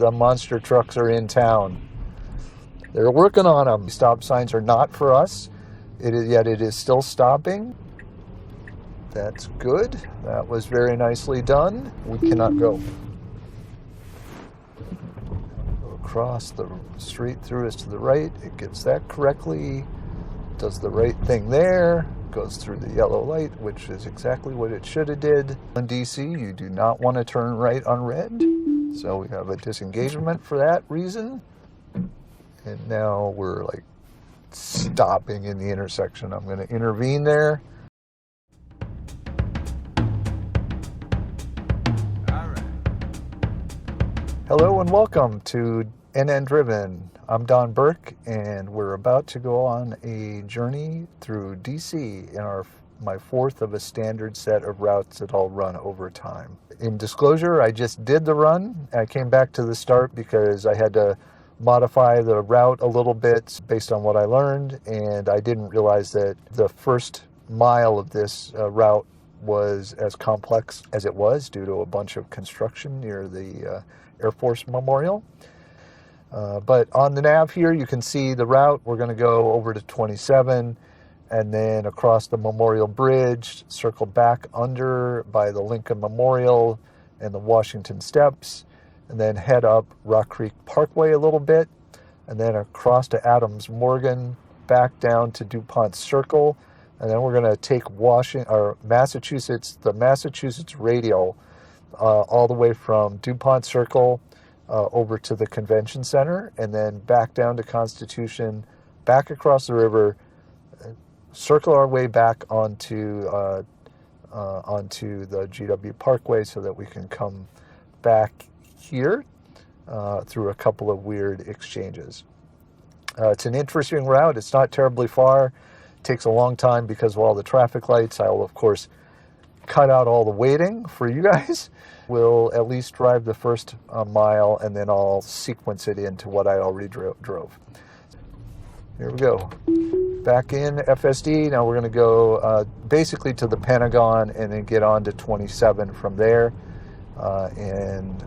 the monster trucks are in town. They're working on them. Stop signs are not for us. Yet it is still stopping. That's good. That was very nicely done. We cannot go. Across the street through us to the right. It gets that correctly. Does the right thing there. Goes through the yellow light, which is exactly what it should have did. In DC, you do not want to turn right on red. So we have a disengagement for that reason. And now we're like stopping in the intersection. I'm going to intervene there. All right. Hello and welcome to NN Driven. I'm Don Burke, and we're about to go on a journey through DC in my fourth of a standard set of routes that I'll run over time. In disclosure, I just did the run. I came back to the start because I had to modify the route a little bit based on what I learned, and I didn't realize that the first mile of this route was as complex as it was due to a bunch of construction near the Air Force Memorial. But on the nav here, you can see the route. We're going to go over to 27 and then across the Memorial Bridge, circle back under by the Lincoln Memorial and the Washington Steps, and then head up Rock Creek Parkway a little bit, and then across to Adams Morgan, back down to DuPont Circle, and then we're going to take the Massachusetts Radial all the way from DuPont Circle over to the Convention Center, and then back down to Constitution, back across the river, circle our way back onto the GW Parkway so that we can come back here through a couple of weird exchanges. It's an interesting route. It's not terribly far. It takes a long time because of all the traffic lights. I will, of course, cut out all the waiting for you guys. We'll at least drive the first mile, and then I'll sequence it into what I already drove. Here we go. Back in FSD. Now we're going to go basically to the Pentagon and then get on to 27 from there. And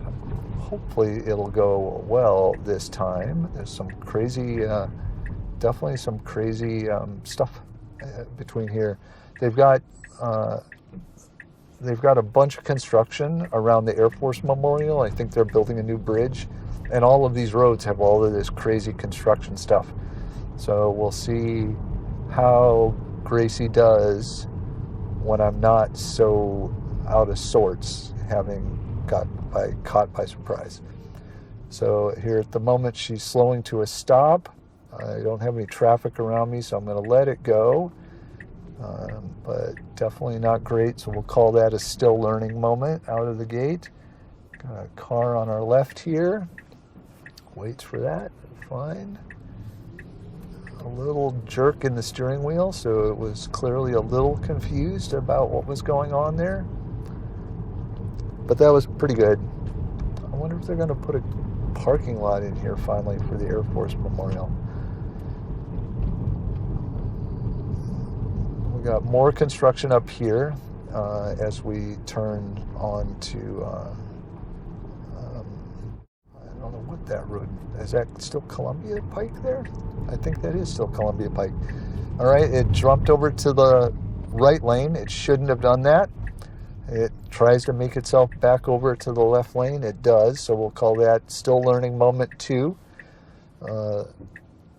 hopefully it'll go well this time. There's some crazy, definitely some crazy stuff between here. They've got a bunch of construction around the Air Force Memorial. I think they're building a new bridge, and all of these roads have all of this crazy construction stuff. So we'll see how Gracie does when I'm not so out of sorts, having caught by surprise. So here at the moment, she's slowing to a stop. I don't have any traffic around me, so I'm going to let it go. But definitely not great, so we'll call that a still learning moment out of the gate. Got a car on our left here. Waits for that. Fine. A little jerk in the steering wheel, so it was clearly a little confused about what was going on there. But that was pretty good. I wonder if they're going to put a parking lot in here finally for the Air Force Memorial. We got more construction up here as we turn on to, I don't know what that road, is that still Columbia Pike there? I think that is still Columbia Pike. All right, it jumped over to the right lane. It shouldn't have done that. It tries to make itself back over to the left lane. It does, so we'll call that still learning moment 2.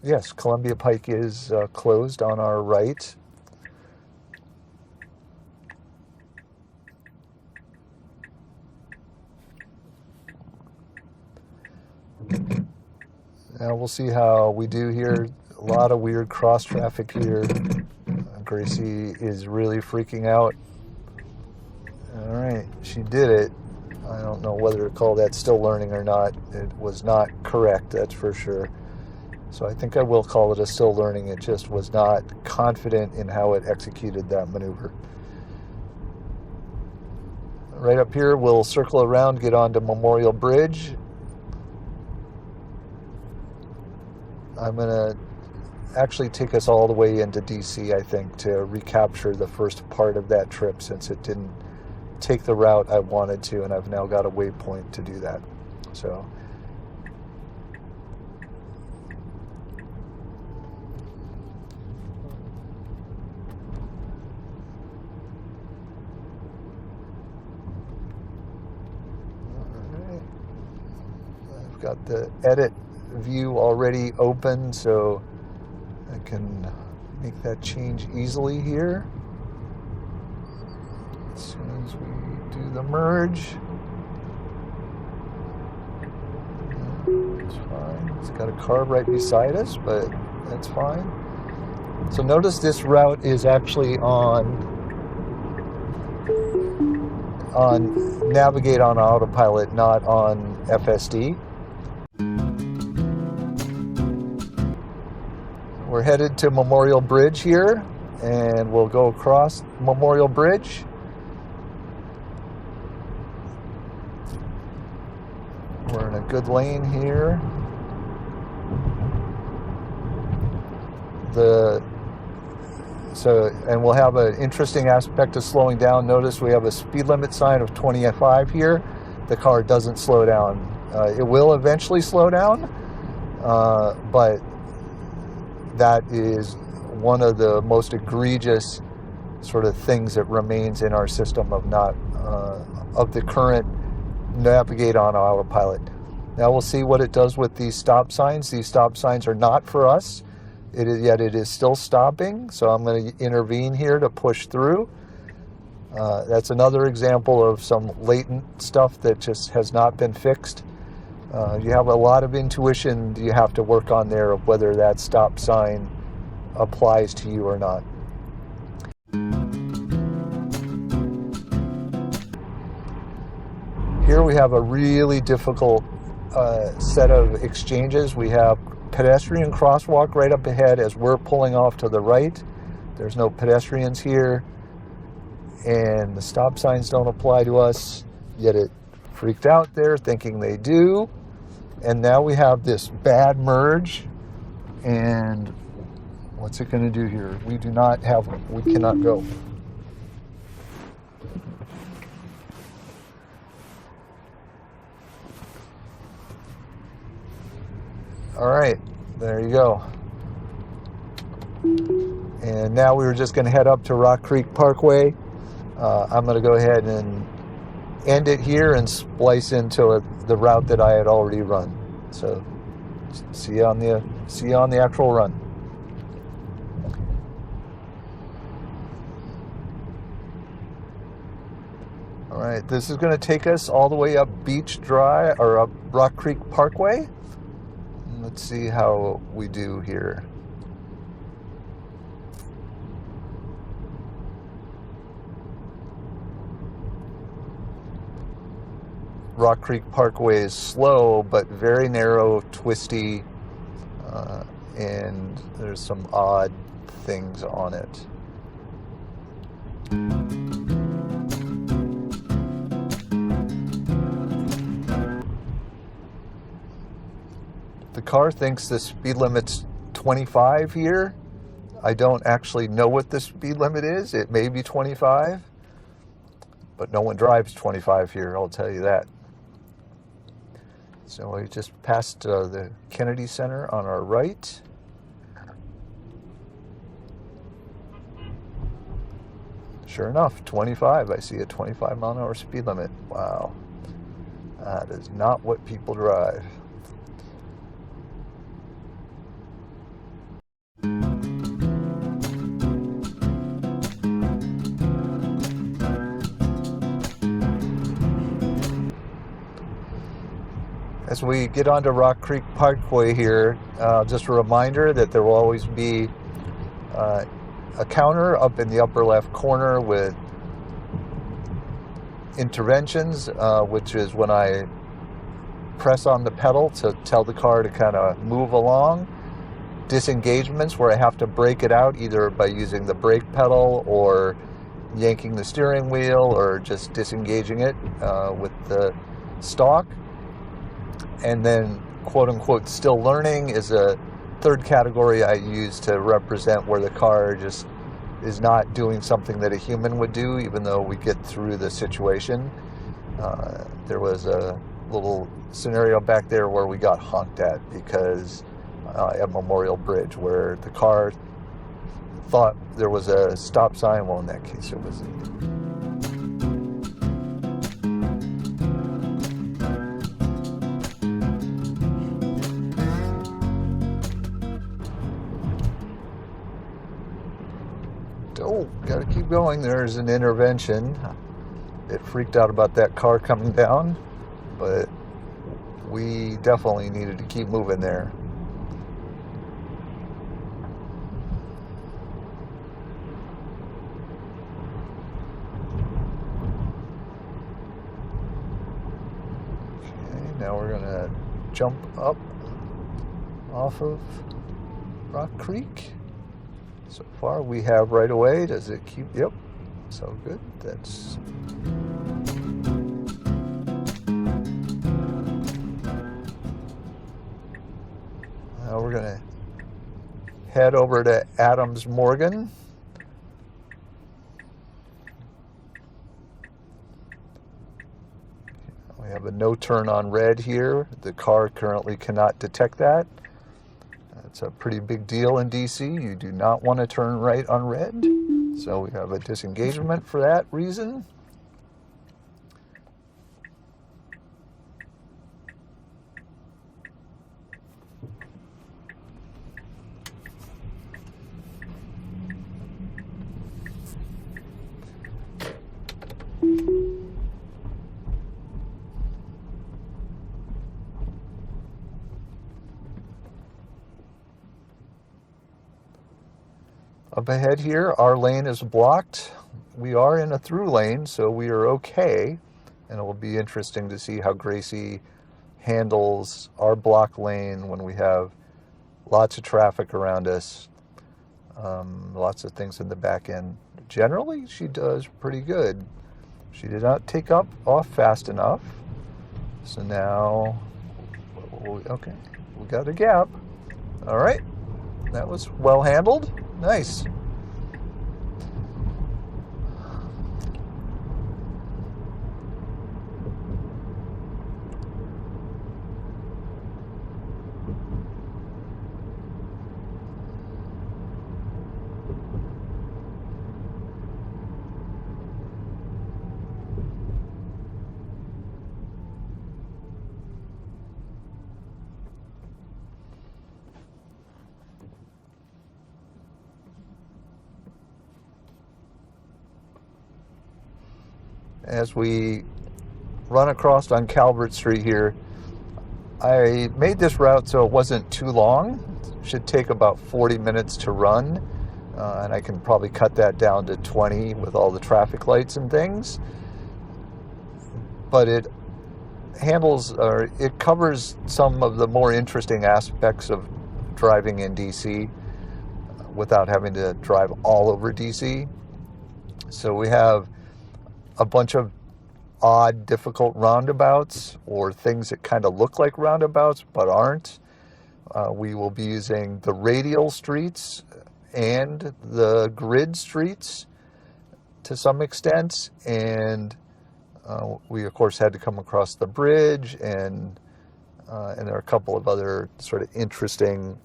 Yes, Columbia Pike is closed on our right. Now we'll see how we do here. A lot of weird cross traffic here. Gracie is really freaking out. All right, she did it. I don't know whether to call that still learning or not. It was not correct, that's for sure. So I think I will call it a still learning. It just was not confident in how it executed that maneuver. Right up here, we'll circle around, get onto Memorial Bridge. I'm going to actually take us all the way into DC, I think, to recapture the first part of that trip, since it didn't take the route I wanted to, and I've now got a waypoint to do that. So I've got the edit view already open, so I can make that change easily here. As soon as we do the merge, it's fine. It's got a car right beside us, but that's fine. So notice this route is actually on Navigate on Autopilot, not on FSD. We're headed to Memorial Bridge here, and we'll go across Memorial Bridge. We're in a good lane here. And we'll have an interesting aspect of slowing down. Notice we have a speed limit sign of 25 here. The car doesn't slow down. It will eventually slow down, but that is one of the most egregious sort of things that remains in our system of the current Navigate on Autopilot. Now we'll see what it does with these stop signs. These stop signs are not for us. Yet it is still stopping, so I'm going to intervene here to push through. That's another example of some latent stuff that just has not been fixed. You have a lot of intuition you have to work on there of whether that stop sign applies to you or not. Here we have a really difficult set of exchanges. We have pedestrian crosswalk right up ahead as we're pulling off to the right. There's no pedestrians here, and the stop signs don't apply to us, yet it freaked out there thinking they do. And now we have this bad merge, and what's it going to do here? We cannot go. All right, there you go. And now we were just going to head up to Rock Creek Parkway. I'm going to go ahead and end it here and splice into the route that I had already run. So see you on the actual run. All right, this is going to take us all the way up Beach Drive or up Rock Creek Parkway. Let's see how we do here. Rock Creek Parkway is slow, but very narrow, twisty, and there's some odd things on it. The car thinks the speed limit's 25 here. I don't actually know what the speed limit is. It may be 25, but no one drives 25 here, I'll tell you that. So we just passed the Kennedy Center on our right. Sure enough, 25. I see a 25 mile an hour speed limit. Wow. That is not what people drive. As we get onto Rock Creek Parkway here, just a reminder that there will always be a counter up in the upper left corner with interventions, which is when I press on the pedal to tell the car to kind of move along. Disengagements where I have to brake it out either by using the brake pedal or yanking the steering wheel or just disengaging it with the stalk. And then quote unquote still learning is a third category I use to represent where the car just is not doing something that a human would do, even though we get through the situation. There was a little scenario back there where we got honked at because at Memorial Bridge where the car thought there was a stop sign. Well, in that case it wasn't. Oh, gotta keep going. There's an intervention. It freaked out about that car coming down, but we definitely needed to keep moving there. Okay, now we're gonna jump up off of Rock Creek. So far we have right away. Does it keep? Yep. So good. That's now we're gonna head over to Adams Morgan. We have a no turn on red here. The car currently cannot detect that. That's a pretty big deal in DC. You do not want to turn right on red. So we have a disengagement for that reason. Up ahead here, our lane is blocked. We are in a through lane, so we are okay. And it will be interesting to see how Gracie handles our block lane when we have lots of traffic around us, lots of things in the back end. Generally, she does pretty good. She did not take up off fast enough. So now, okay, we got a gap. All right, that was well handled. Nice. As we run across on Calvert Street here, I made this route so it wasn't too long. It should take about 40 minutes to run, and I can probably cut that down to 20 with all the traffic lights and things. But it handles, or it covers some of the more interesting aspects of driving in DC without having to drive all over DC. So we have a bunch of odd, difficult roundabouts, or things that kind of look like roundabouts but aren't. We will be using the radial streets and the grid streets to some extent, and we of course had to come across the bridge, and there are a couple of other sort of interesting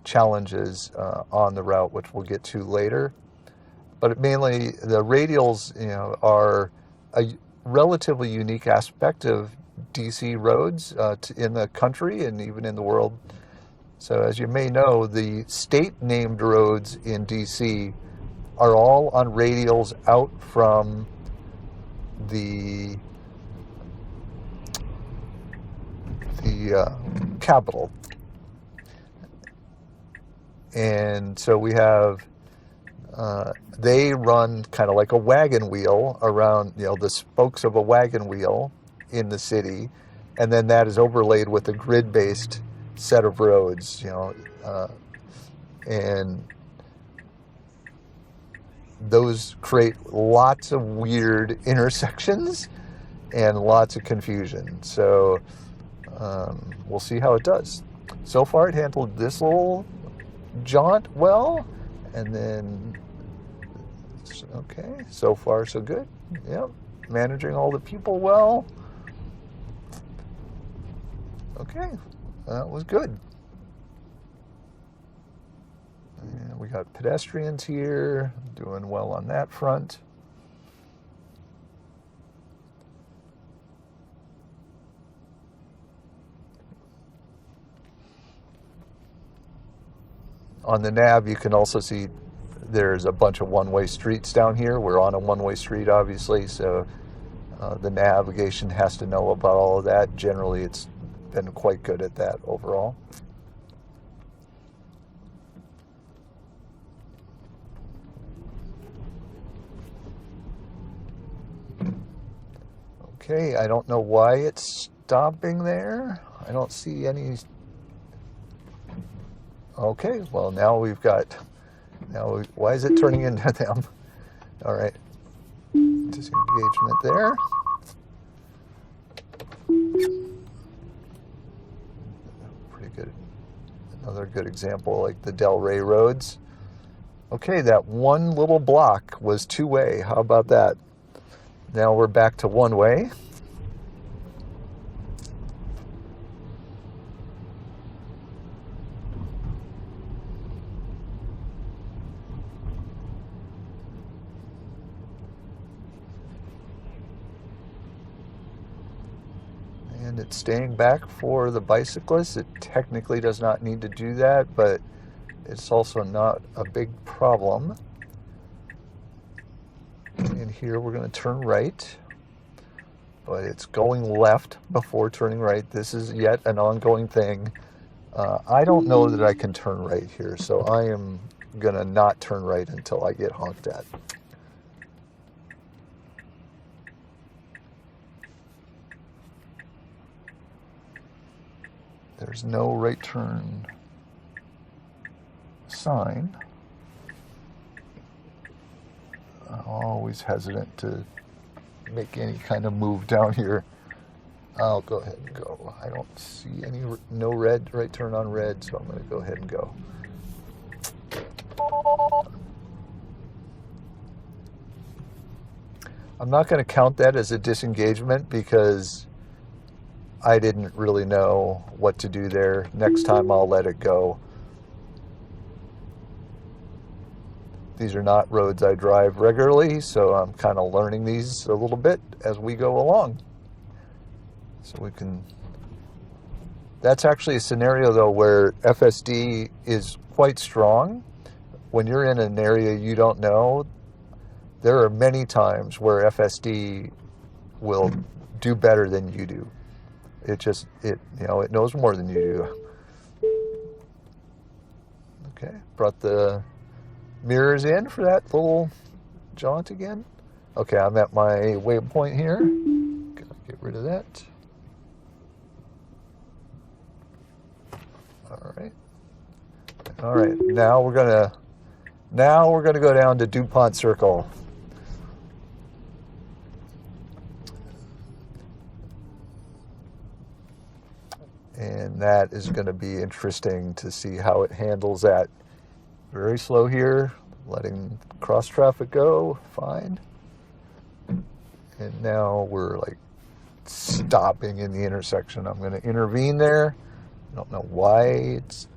challenges on the route, which we'll get to later. But mainly the radials, are a relatively unique aspect of DC roads in the country and even in the world. So as you may know, the state-named roads in DC are all on radials out from the capital. And so we have they run kind of like a wagon wheel around, the spokes of a wagon wheel in the city, and then that is overlaid with a grid-based set of roads, and those create lots of weird intersections and lots of confusion. So we'll see how it does. So far, it handled this little jaunt well, and then okay, so far so good. Yep, managing all the people well. Okay, that was good. And we got pedestrians here, doing well on that front. On the nav, you can also see there's a bunch of one-way streets down here. We're on a one-way street, obviously, so the navigation has to know about all of that. Generally, it's been quite good at that overall. Okay, I don't know why it's stopping there. I don't see any. Okay, well now we've got, why is it turning into them? All right, disengagement there. Pretty good. Another good example, like the Del Rey roads. Okay, that one little block was two-way. How about that? Now we're back to one-way. And it's staying back for the bicyclists. It technically does not need to do that, but it's also not a big problem. And here we're going to turn right, but it's going left before turning right. This is yet an ongoing thing. I don't know that I can turn right here, so I am going to not turn right until I get honked at. There's no right turn sign. I'm always hesitant to make any kind of move down here. I'll go ahead and go. I don't see no red, right turn on red, so I'm going to go ahead and go. I'm not going to count that as a disengagement because I didn't really know what to do there. Next time I'll let it go. These are not roads I drive regularly, so I'm kind of learning these a little bit as we go along. So we can, that's actually a scenario though where FSD is quite strong. When you're in an area you don't know, there are many times where FSD will do better than you do. It knows more than you do. Okay, brought the mirrors in for that little jaunt again. Okay, I'm at my waypoint here. Gotta get rid of that. All right. Now we're gonna go down to DuPont Circle. And that is going to be interesting to see how it handles that. Very slow here, letting cross traffic go, fine. And now we're like stopping in the intersection. I'm going to intervene there. I don't know why it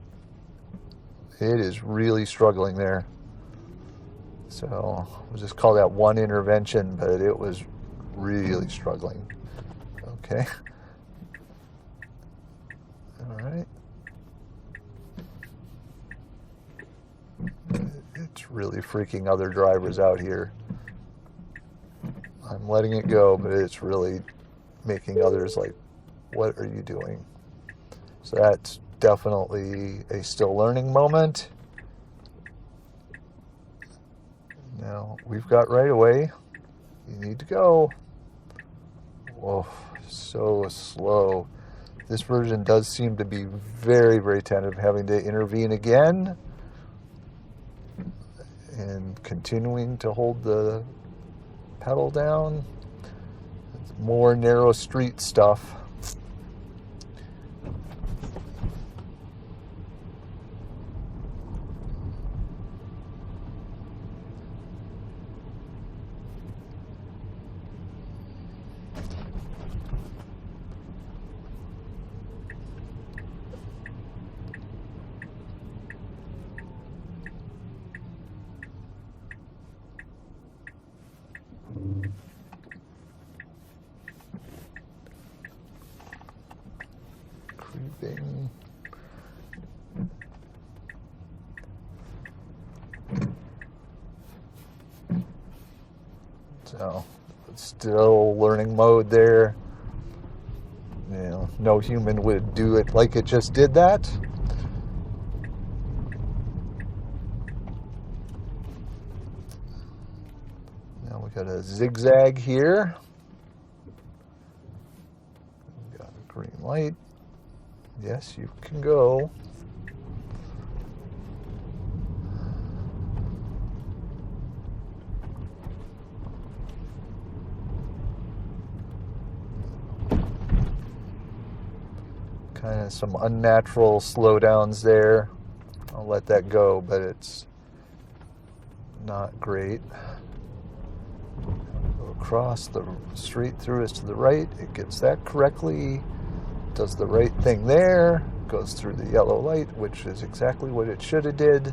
is really struggling there. So we'll just call that one intervention, but it was really struggling. Okay. All right. It's really freaking other drivers out here. I'm letting it go, but it's really making others like, what are you doing? So that's definitely a still learning moment. Now we've got right away. You need to go. Whoa, so slow. This version does seem to be very, very tentative, having to intervene again and continuing to hold the pedal down. It's more narrow street stuff. Creeping. still learning mode there. You know, no human would do it like it just did that. Now we got a zigzag here. We got a green light. Yes, you can go. Kind of some unnatural slowdowns there. I'll let that go, but it's not great. Go across the street through us to the right. It gets that correctly. Does the right thing there. Goes through the yellow light, which is exactly what it should have did.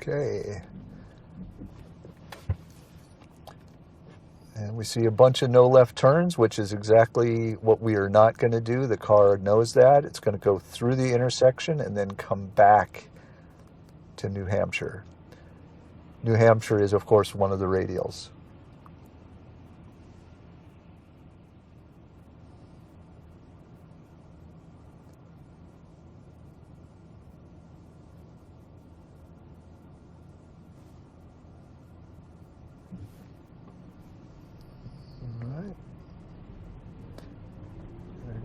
Okay. And we see a bunch of no left turns, which is exactly what we are not going to do. The car knows that. It's going to go through the intersection and then come back to New Hampshire. New Hampshire is, of course, one of the radials.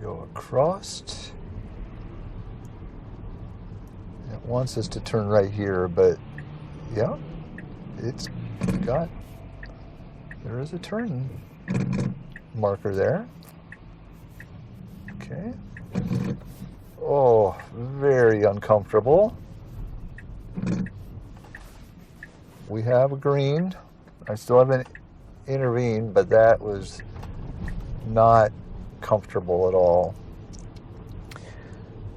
Go across. It wants us to turn right here, but yeah, it's got, there is a turn marker there. Okay. Oh, very uncomfortable. We have a green. I still haven't intervened, but that was not comfortable at all.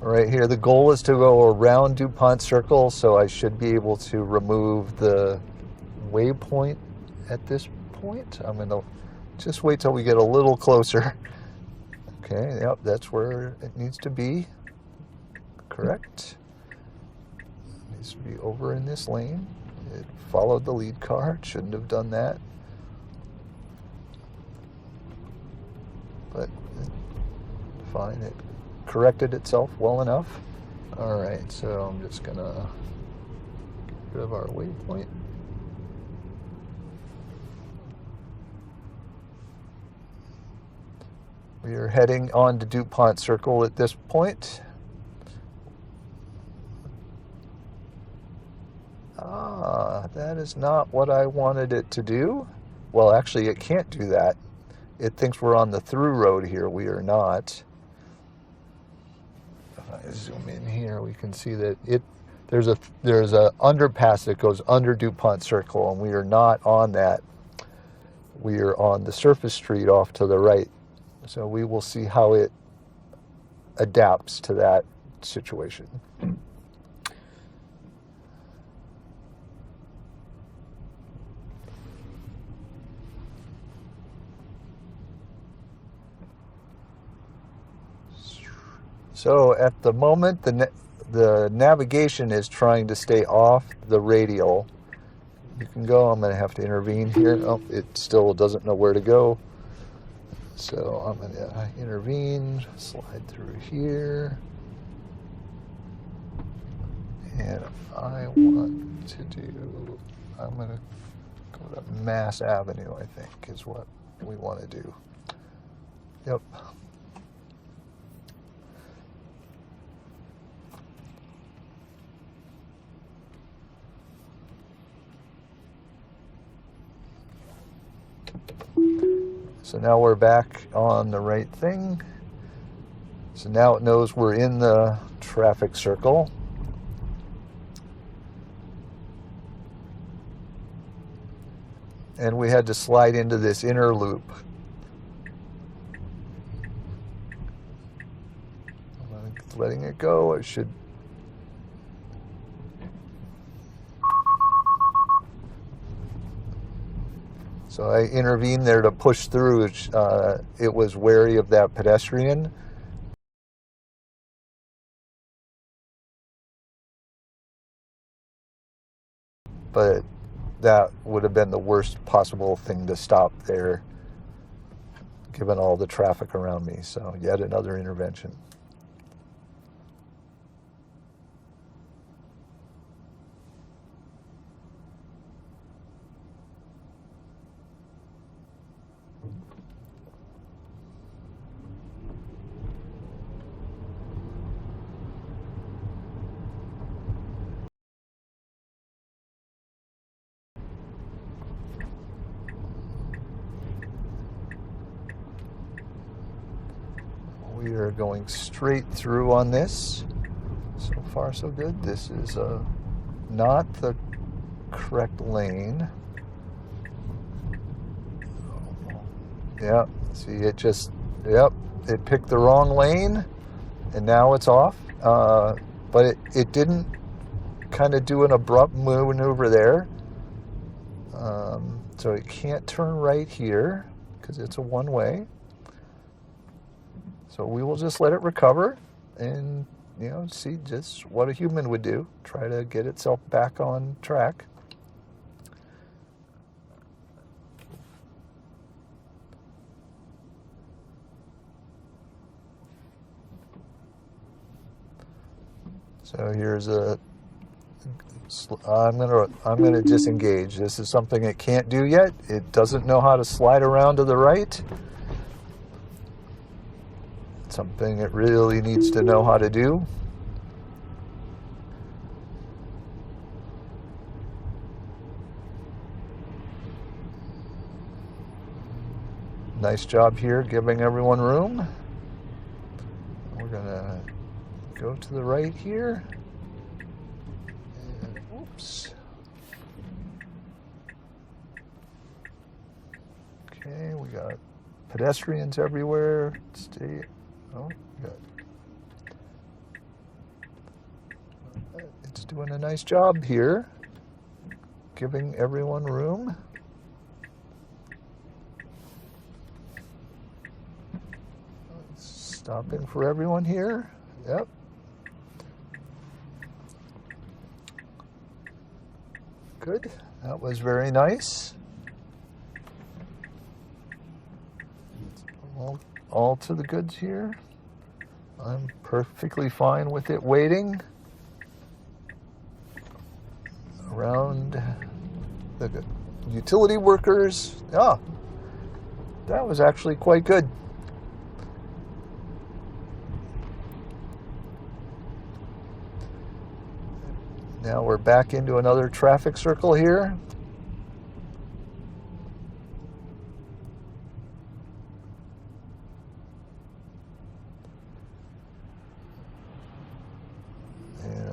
Right here, the goal is to go around DuPont Circle, so I should be able to remove the waypoint at this point. I'm going to just wait till we get a little closer. Okay, yep, that's where it needs to be. Correct. It needs to be over in this lane. It followed the lead car. It shouldn't have done that. But fine, it corrected itself well enough. All right, so I'm just gonna get rid of our waypoint. We are heading on to DuPont Circle at this point. That is not what I wanted it to do. Well, actually, it can't do that. It thinks we're on the through road here. We are not. If I zoom in here, we can see that there's a underpass that goes under DuPont Circle, and we are not on that. We are on the surface street off to the right. So we will see how it adapts to that situation. So at the moment, the navigation is trying to stay off the radial. You can go. I'm going to have to intervene here. Oh, it still doesn't know where to go. So I'm going to intervene, slide through here. And I want to do, I'm going to go to Mass Avenue, I think, is what we want to do. Yep. So now we're back on the right thing. So now it knows we're in the traffic circle. And we had to slide into this inner loop. I'm letting it go. I should. So I intervened there to push through. It was wary of that pedestrian. But that would have been the worst possible thing to stop there, given all the traffic around me. So yet another intervention. We are going straight through on this. So far, so good. This is not the correct lane. Yeah, see, it just, yep, it picked the wrong lane, and now it's off. But it didn't kind of do an abrupt maneuver there. So it can't turn right here because it's a one-way. So we will just let it recover and, see just what a human would do. Try to get itself back on track. So here's I'm gonna disengage. This is something it can't do yet. It doesn't know how to slide around to the right. Something it really needs to know how to do. Nice job here, giving everyone room. We're gonna go to the right here. And, oops. Okay, we got pedestrians everywhere. Stay. Oh, good. It's doing a nice job here, giving everyone room. Stopping for everyone here. Yep. Good. That was very nice. All to the goods here. I'm perfectly fine with it waiting around the utility workers. Ah, that was actually quite good. Now we're back into another traffic circle here.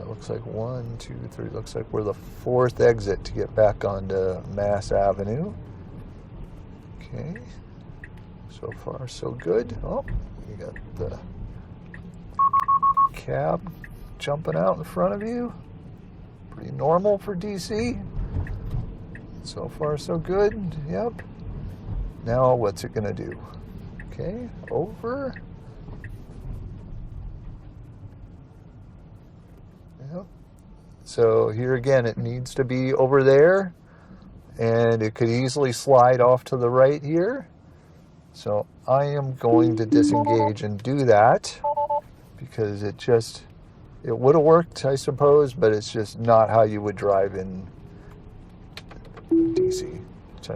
Looks like 1, 2, 3. Looks like we're the 4th exit to get back onto Mass Avenue. Okay. So far, so good. Oh, you got the cab jumping out in front of you. Pretty normal for DC. So far, so good. Yep. Now, what's it gonna do? Okay, over. Yep. So here again, it needs to be over there, and it could easily slide off to the right here. So I am going to disengage and do that because it would have worked, I suppose, but it's just not how you would drive in DC. So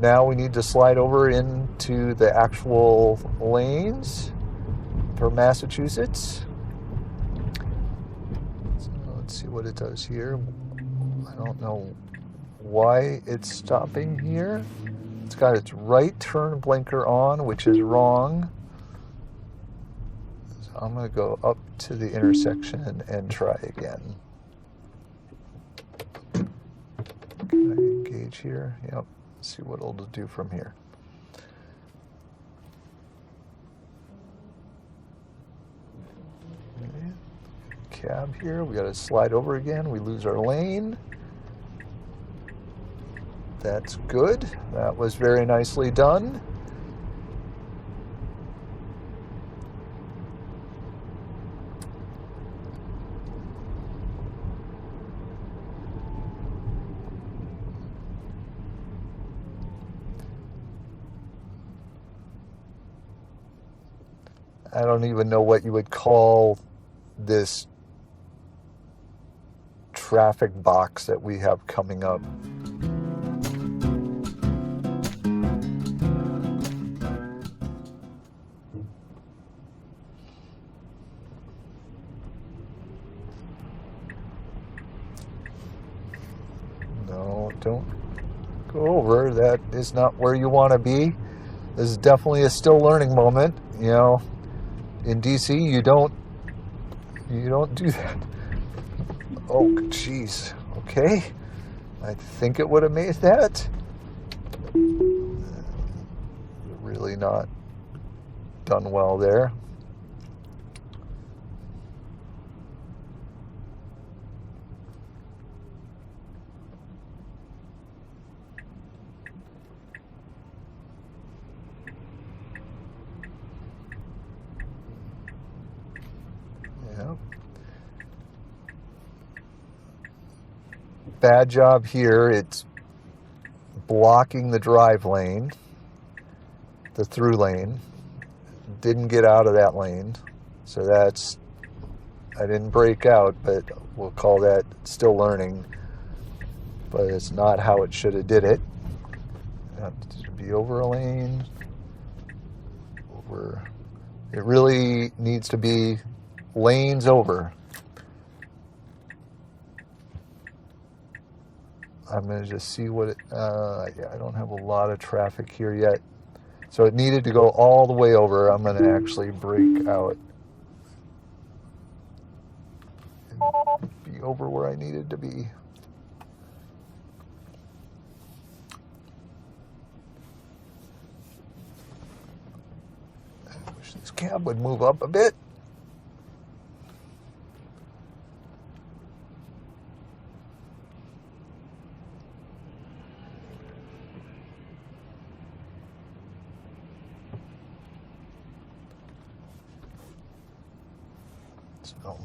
now we need to slide over into the actual lanes for Massachusetts. So let's see what it does here. I don't know why it's stopping here. It's got its right turn blinker on, which is wrong. So I'm going to go up to the intersection and try again. Can I engage here? Yep. See what it'll do from here. Okay. Cab here. We got to slide over again. We lose our lane. That's good. That was very nicely done. I don't even know what you would call this traffic box that we have coming up. No, don't go over. That is not where you want to be. This is definitely a still learning moment. You know, in DC, you don't do that. Oh, jeez. Okay. I think it would have made that. Really not done well there. Yeah. Bad job here. It's blocking the drive lane, the through lane. Didn't get out of that lane. So that's, I didn't break out, but we'll call that still learning. But it's not how it should have did it. It should be over a lane. Over. It really needs to be lanes over. I'm going to just see what it, yeah, I don't have a lot of traffic here yet. So it needed to go all the way over. I'm going to actually break out and be over where I needed to be. I wish this cab would move up a bit. So.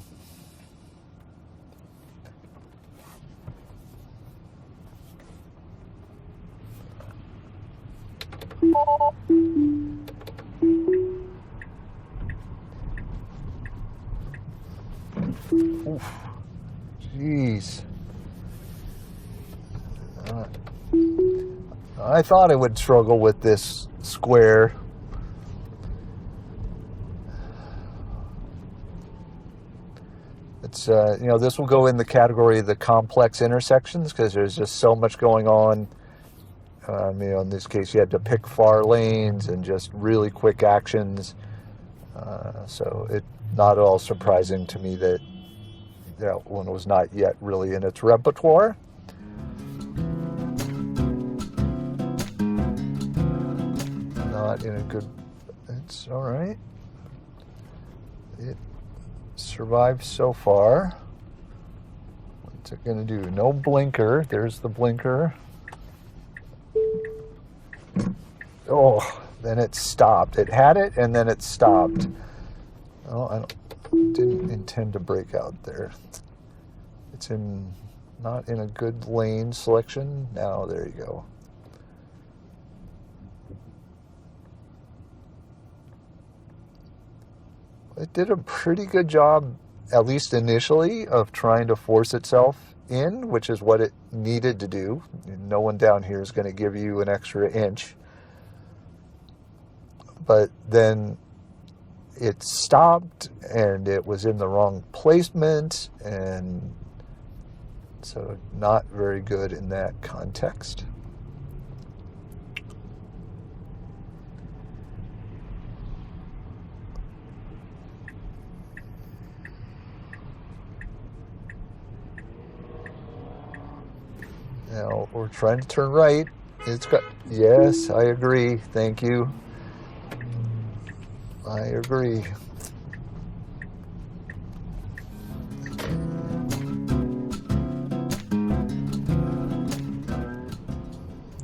Oof. Jeez. I thought I would struggle with this square. It's, you know, this will go in the category of the complex intersections because there's just so much going on. You know, in this case, you had to pick far lanes and just really quick actions. So it's not at all surprising to me that that one was not yet really in its repertoire. Not in a good, it's all right. It survived so far. What's it going to do? No blinker. There's the blinker. Oh, then it stopped. It had it and then it stopped. Oh, I didn't intend to break out there. It's not in a good lane selection. Now, there you go. It did a pretty good job, at least initially, of trying to force itself in, which is what it needed to do. No one down here is going to give you an extra inch. But then it stopped and it was in the wrong placement, and so not very good in that context. Now we're trying to turn right. It's got, yes, I agree. Thank you. I agree.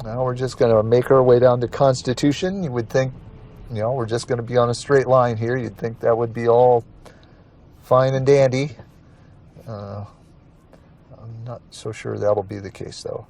Now we're just going to make our way down to Constitution. You would think, we're just going to be on a straight line here. You'd think that would be all fine and dandy. I'm not so sure that'll be the case, though.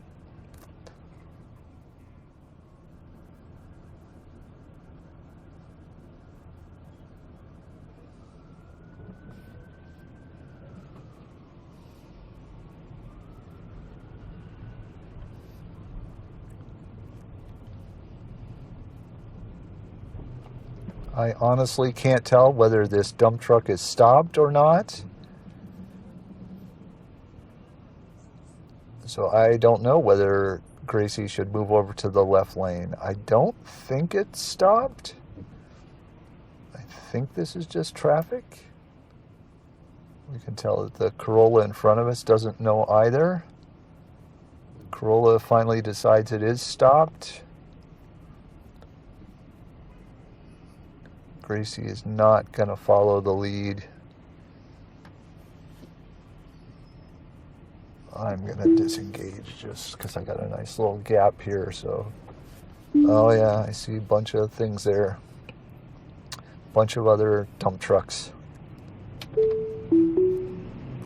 I honestly can't tell whether this dump truck is stopped or not. So I don't know whether Gracie should move over to the left lane. I don't think it's stopped. I think this is just traffic. We can tell that the Corolla in front of us doesn't know either. Corolla finally decides it is stopped. Gracie is not going to follow the lead. I'm going to disengage just because I got a nice little gap here. So, oh yeah, I see a bunch of things there. Bunch of other dump trucks.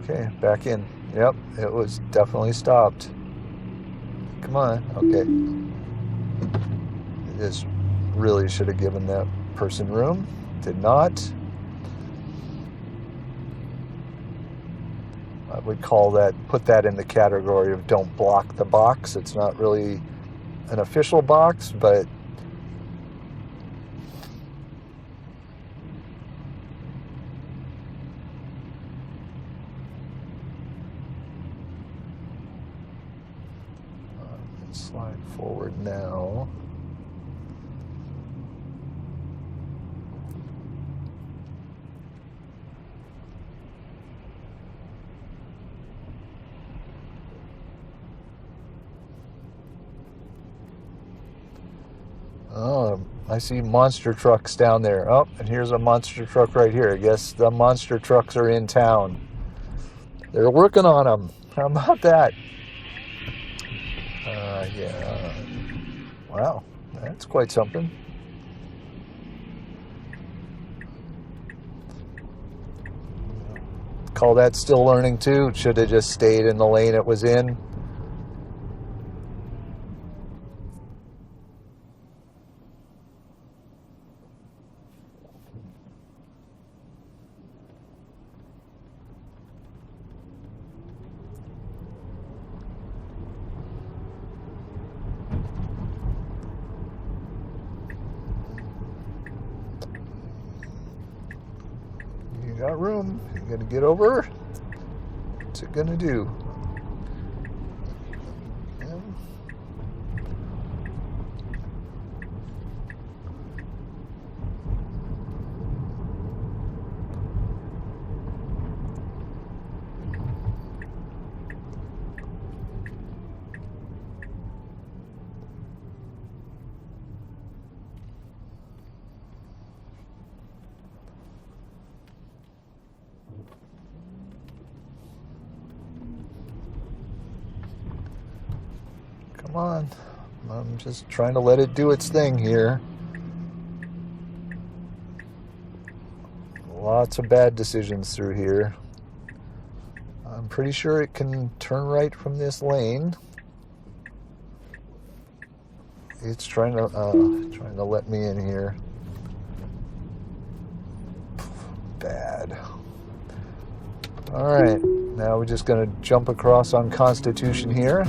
Okay, back in. Yep, it was definitely stopped. Come on, okay. This really should have given that person room. Did not. I would put that in the category of don't block the box. It's not really an official box, but slide forward now. Oh, I see monster trucks down there. Oh, and here's a monster truck right here. I guess the monster trucks are in town. They're working on them. How about that? Yeah. Wow, that's quite something. Call that still learning too. It should have just stayed in the lane it was in. You got room. You gonna get over? What's it gonna do? Come on. I'm just trying to let it do its thing here. Lots of bad decisions through here. I'm pretty sure it can turn right from this lane. It's trying to let me in here. Bad. All right, now we're just going to jump across on Constitution here.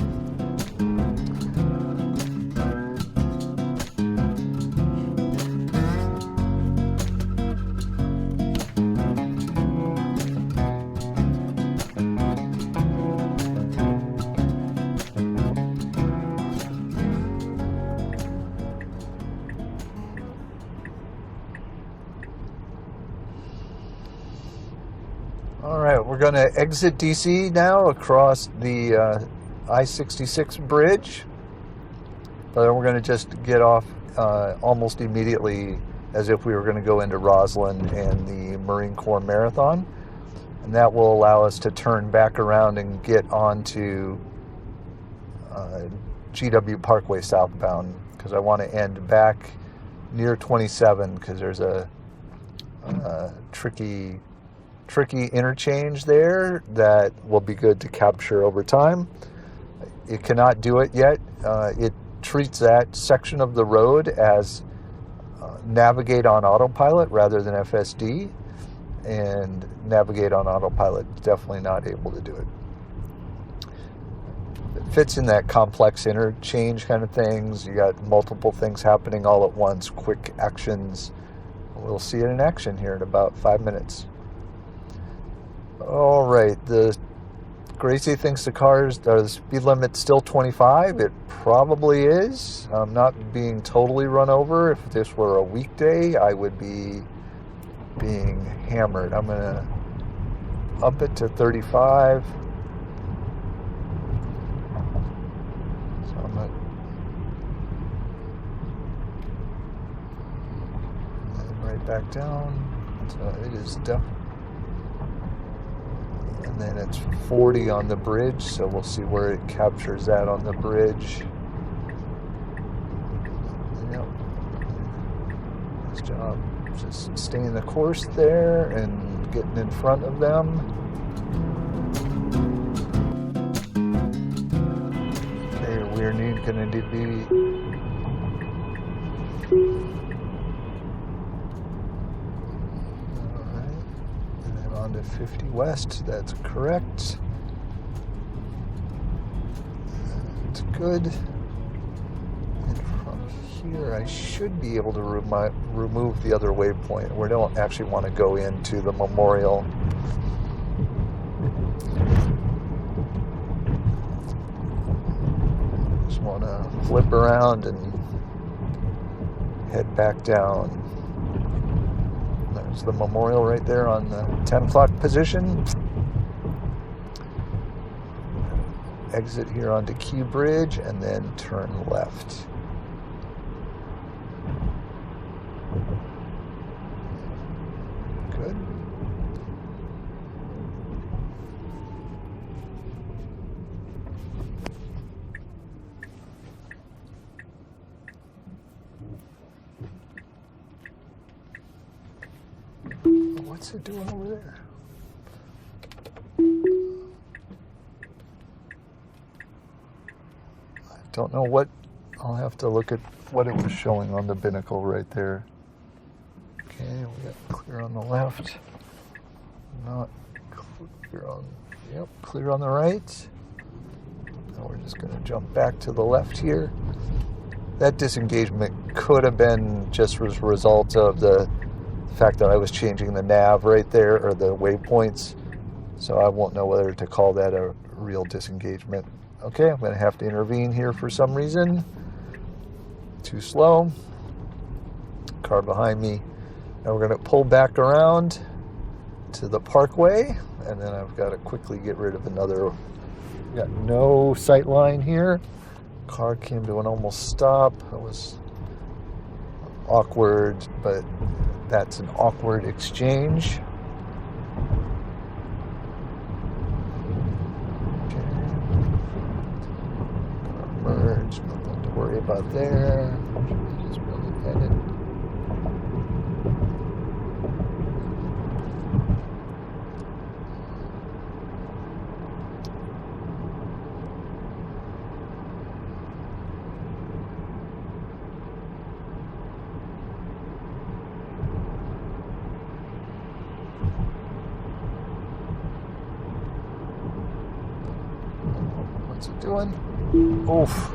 All right, we're going to exit DC now across the I-66 bridge. But then we're going to just get off almost immediately as if we were going to go into Roslyn and the Marine Corps Marathon. And that will allow us to turn back around and get onto GW Parkway southbound, because I want to end back near 27 because there's a tricky interchange there that will be good to capture over time. It cannot do it yet. It treats that section of the road as navigate on autopilot rather than FSD, and navigate on autopilot definitely not able to do it. It fits in that complex interchange kind of things. You got multiple things happening all at once, quick actions. We'll see it in action here in about 5 minutes. All right, the Gracie thinks the speed limit's still 25. It probably is. I'm not being totally run over. If this were a weekday, I would be being hammered. I'm gonna up it to 35. So I'm gonna and right back down. So it is definitely. And then it's 40 on the bridge, so we'll see where it captures that on the bridge. Yep. Nice job. Just staying the course there and getting in front of them. Okay, we're going to be to 50 west, that's correct. It's good. And from here, I should be able to remove the other waypoint. We don't actually want to go into the memorial. Just want to flip around and head back down. There's the memorial right there on the 10 o'clock position. Exit here onto Key Bridge and then turn left. Good. What's it doing over there? I don't know what. I'll have to look at what it was showing on the binnacle right there. Okay, we got clear on the left. Not clear on. Yep, clear on the right. Now we're just going to jump back to the left here. That disengagement could have been just as a result of the fact that I was changing the nav right there, or the waypoints, so I won't know whether to call that a real disengagement. Okay, I'm going to have to intervene here for some reason. Too slow. Car behind me. Now we're going to pull back around to the parkway, and then I've got to quickly get rid of another. Got no sight line here. Car came to an almost stop. It was awkward, but that's an awkward exchange. Okay. Merge, nothing to worry about there. Just really headed. What's it doing? Oof.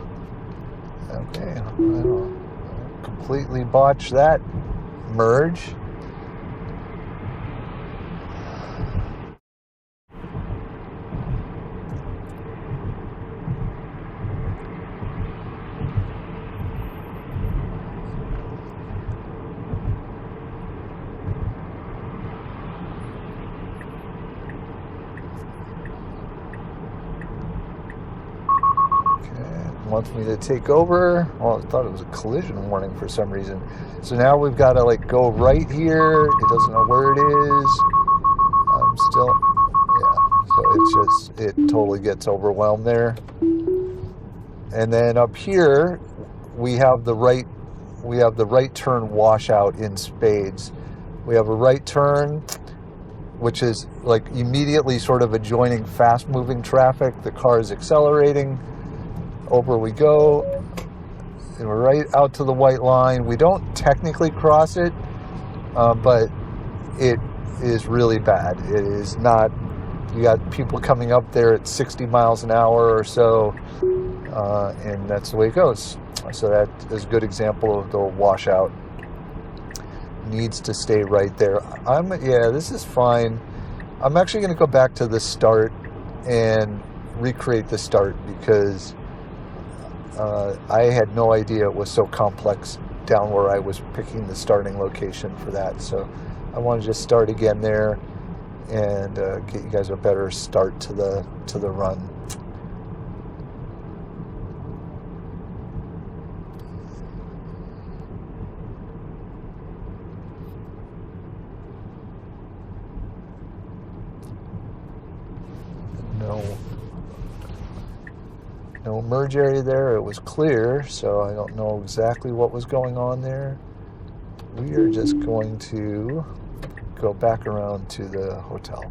Okay, I completely botched that merge. wants me to take over. Well, I thought it was a collision warning for some reason. So now we've got to like go right here. It doesn't know where it is. I'm still, yeah. So it's just, it totally gets overwhelmed there. And then up here, we have the right turn washout in spades. We have a right turn, which is like immediately sort of adjoining fast moving traffic. The car is accelerating. Over we go. And we're right out to the white line. We don't technically cross it, but it is really bad. It is not, you got people coming up there at 60 miles an hour or so, and that's the way it goes. So that is a good example of the washout. Needs to stay right there. This is fine. I'm actually going to go back to the start and recreate the start because I had no idea it was so complex down where I was picking the starting location for that. So I want to just start again there and get you guys a better start to the run. No merge area there. It was clear, so I don't know exactly what was going on there. We are just going to go back around to the hotel.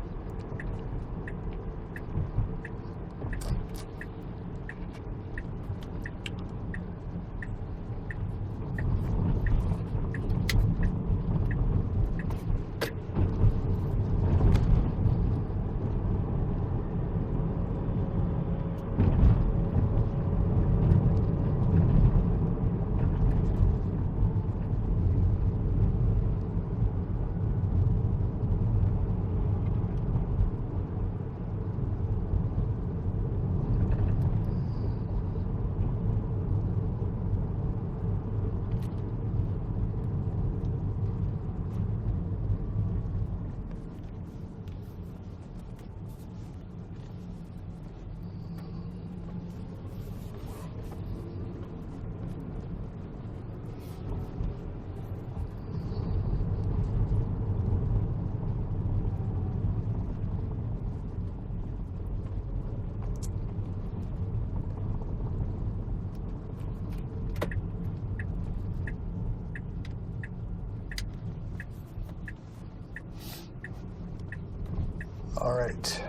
All right.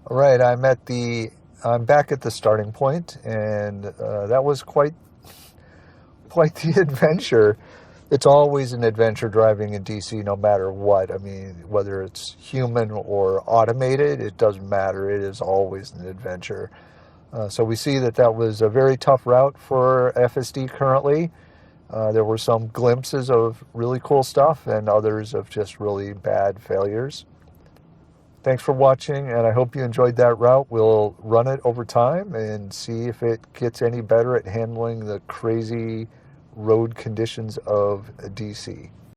All right, I'm back at the starting point, and that was quite the adventure. It's always an adventure driving in DC, no matter what. I mean, whether it's human or automated, it doesn't matter. It is always an adventure. So we see that was a very tough route for FSD currently. There were some glimpses of really cool stuff and others of just really bad failures. Thanks for watching, and I hope you enjoyed that route. We'll run it over time and see if it gets any better at handling the crazy road conditions of DC.